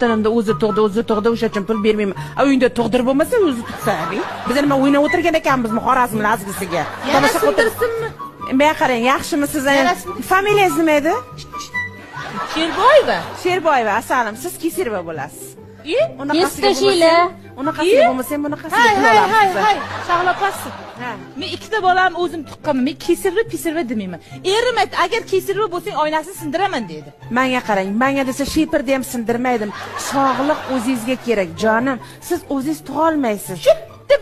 xotinimda o'zi tug'di, o'sha uchun pul bermayman. Uyingda tug'dirib bo'lmasa, o'zi tug'sa. Biz nima o'ynab o'tirgan ekanmiz Xorazm lazgisiga. Tomosha qildirsinmi? Men qarang, yaxshimi siz? Familiyangiz nima edi? Sherboyeva. Sherboyeva, asalim, siz Kesirova bo'lasiz. Yestashila. Unaqasiga bo'lmasa ham bunaqasiga bo'lasiz. Hay, shag'lapasiz. Men ikkita bolam o'zim tuqqanman. Men Kesirova demayman. Erim aytdi, agar Kesirova bo'lsang, oynasini sindiraman dedi. Menga qarang, menga desa shepirni ham sindirmaydim. Sog'liq o'zingizga kerak, jonim. Siz o'zingiz tug'a olmaysiz.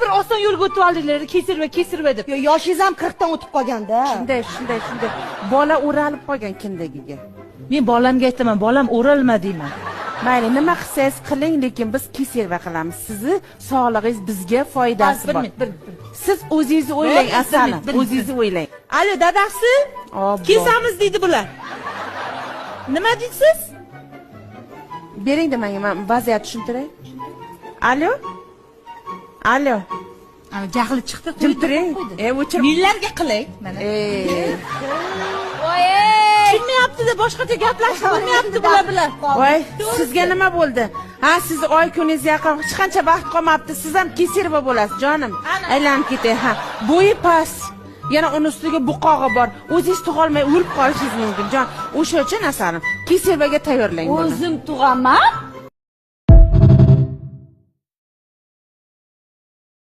Bir oson yo'lga o'tib oldinglar, Kesirova deb. Yoshingiz ham 40 dan o'tib qolganda. Shunday. Bola o'ralib qolgan kindigiga. Men bolamga aytaman, bolam o'ralma deyman. Mayli, nima qilsangiz qiling, lekin biz Kesirova qilamiz. Sizni sog'lig'ingiz bizga foydasi bor. Siz o'zingizni o'ylang, asalim, o'zingizni o'ylang. Alo, dadasi? Kesamiz deydi bular. Nima deysiz? Bering-da menga, men vaziyat tushuntiray. Alo? Jahli chiqdi, jim turing. O'chirib. Millarga qilay. Mana. Tushunmayapti-da, boshqacha gaplashib bo'lmayapti bular. Voy, sizga nima bo'ldi? Ha, siz oy kuningiz yaqin, hech qancha vaqt qolmabdi. Siz ham Kesirova bo'lasiz, jonim. Aylanib ketay, ha. Bo'yi past. Yana uni ustiga buqog'i bor. O'zingiz tug'a olmay o'lib qolishingiz mumkin, jon. O'sha uchun asalim, Kesirovaga tayyorlang buni. O'zim tug'aman.